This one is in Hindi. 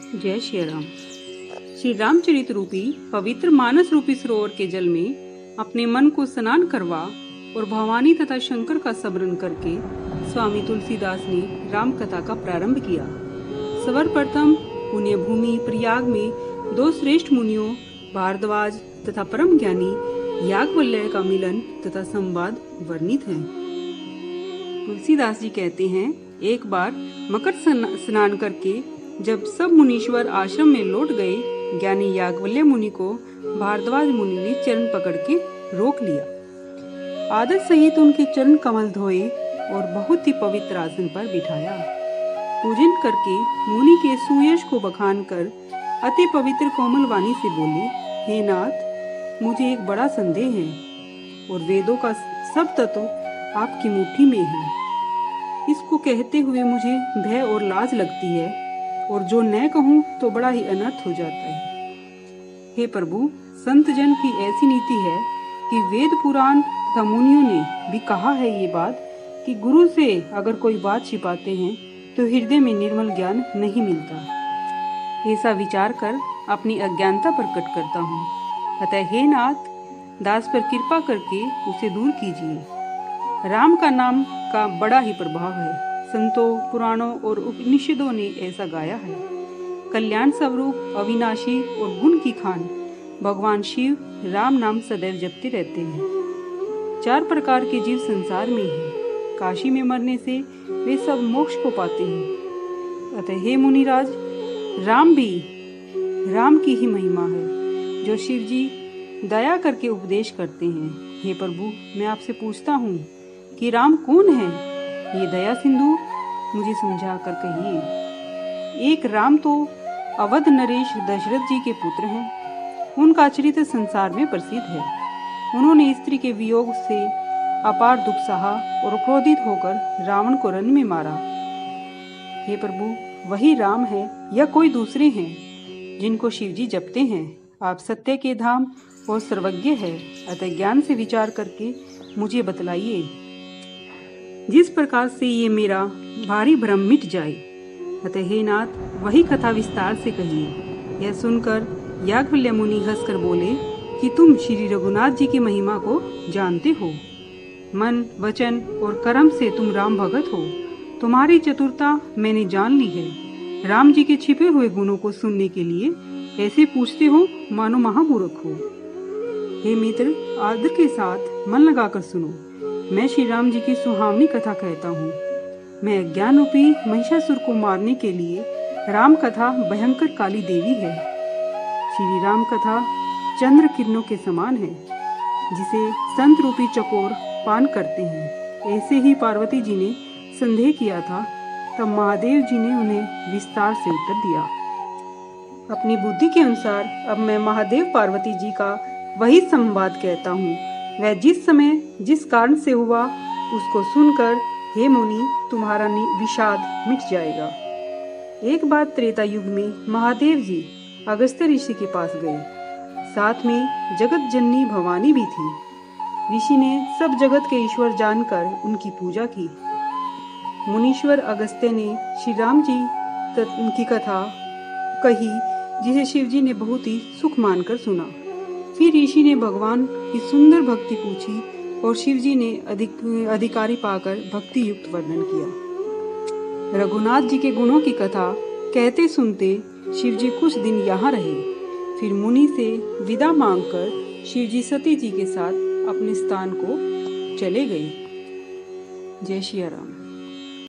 जय श्री राम। श्री रामचरित रूपी पवित्र मानस रूपी सरोवर के जल में अपने मन को स्नान करवा और भवानी तथा शंकर का स्मरण करके स्वामी तुलसीदास ने राम कथा का प्रारंभ किया। सर्वप्रथम पुण्य भूमि प्रयाग में दो श्रेष्ठ मुनियों भारद्वाज तथा परम ज्ञानी याज्ञवल्क्य का मिलन तथा संवाद वर्णित है। तुलसीदास जी कहते हैं, एक बार मकर स्नान करके जब सब मुनीश्वर आश्रम में लौट गए, ज्ञानी याज्ञवल्क्य मुनि को भारद्वाज मुनि ने चरण पकड़ के रोक लिया। आदर सहित उनके चरण कमल धोए और बहुत ही पवित्र आसन पर बिठाया। पूजन करके मुनि के सुयश को बखान कर अति पवित्र कोमल वाणी से बोले, हे नाथ, मुझे एक बड़ा संदेह है और वेदों का सब तत्व आपकी मुट्ठी में है। इसको कहते हुए मुझे भय और लाज लगती है और जो न कहूँ तो बड़ा ही अनर्थ हो जाता है। हे प्रभु, संत जन की ऐसी नीति है कि वेद पुराण तथा मुनियों ने भी कहा है ये बात कि गुरु से अगर कोई बात छिपाते हैं तो हृदय में निर्मल ज्ञान नहीं मिलता। ऐसा विचार कर अपनी अज्ञानता प्रकट करता हूँ। अतः हे नाथ, दास पर कृपा करके उसे दूर कीजिए। राम का नाम का बड़ा ही प्रभाव है। संतों, पुराणों और उपनिषदों ने ऐसा गाया है। कल्याण स्वरूप, अविनाशी और गुण की खान भगवान शिव राम नाम सदैव जपते रहते हैं। 4 प्रकार के जीव संसार में हैं। काशी में मरने से वे सब मोक्ष को पाते हैं। अतः हे मुनिराज, राम की ही महिमा है जो शिव जी दया करके उपदेश करते हैं। हे प्रभु, मैं आपसे पूछता हूँ कि राम कौन है? ये दया सिंधु मुझे समझा कर कहिए। एक राम तो अवध नरेश दशरथ जी के पुत्र हैं। उनका चरित्र संसार में प्रसिद्ध है। उन्होंने स्त्री के वियोग से अपार दुख सहा और क्रोधित होकर रावण को रण में मारा। हे प्रभु, वही राम है या कोई दूसरे हैं जिनको शिव जी जपते हैं? आप सत्य के धाम और सर्वज्ञ है, अतः ज्ञान से विचार करके मुझे बतलाइए, जिस प्रकार से ये मेरा भारी भ्रम मिट जाए। अतः हे नाथ, वही कथा विस्तार से कहिए। यह सुनकर याज्ञवल्क्य मुनि हंसकर बोले कि तुम श्री रघुनाथ जी की महिमा को जानते हो। मन, वचन और कर्म से तुम राम भगत हो। तुम्हारी चतुरता मैंने जान ली है। राम जी के छिपे हुए गुणों को सुनने के लिए ऐसे पूछते हो मानो महामूर्ख हो। हे मित्र, आदर के साथ मन लगाकर सुनो। मैं श्री राम जी की सुहावनी कथा कहता हूँ। मैं ज्ञान रूपी महिषासुर को मारने के लिए राम कथा भयंकर काली देवी है। श्री राम कथा चंद्र किरणों के समान है, जिसे संत रूपी चकोर पान करते हैं। ऐसे ही पार्वती जी ने संदेह किया था, तब महादेव जी ने उन्हें विस्तार से उत्तर दिया। अपनी बुद्धि के अनुसार अब मैं महादेव पार्वती जी का वही संवाद कहता हूँ। वह जिस समय जिस कारण से हुआ उसको सुनकर हे मुनि, तुम्हारा विषाद मिट जाएगा। एक बार त्रेता युग में महादेव जी अगस्त्य ऋषि के पास गए। साथ में जगत जननी भवानी भी थी। ऋषि ने सब जगत के ईश्वर जानकर उनकी पूजा की। मुनीश्वर अगस्त्य ने श्री राम जी उनकी कथा कही, जिसे शिव जी ने बहुत ही सुख मानकर सुना। फिर ऋषि ने भगवान की सुंदर भक्ति पूछी और शिव जी ने अधिकारी पाकर भक्ति युक्त वर्णन किया। रघुनाथ जी के गुणों की कथा कहते सुनते शिव जी कुछ दिन यहाँ रहे। फिर मुनि से विदा मांगकर शिव जी सती जी के साथ अपने स्थान को चले गए। जय श्री राम।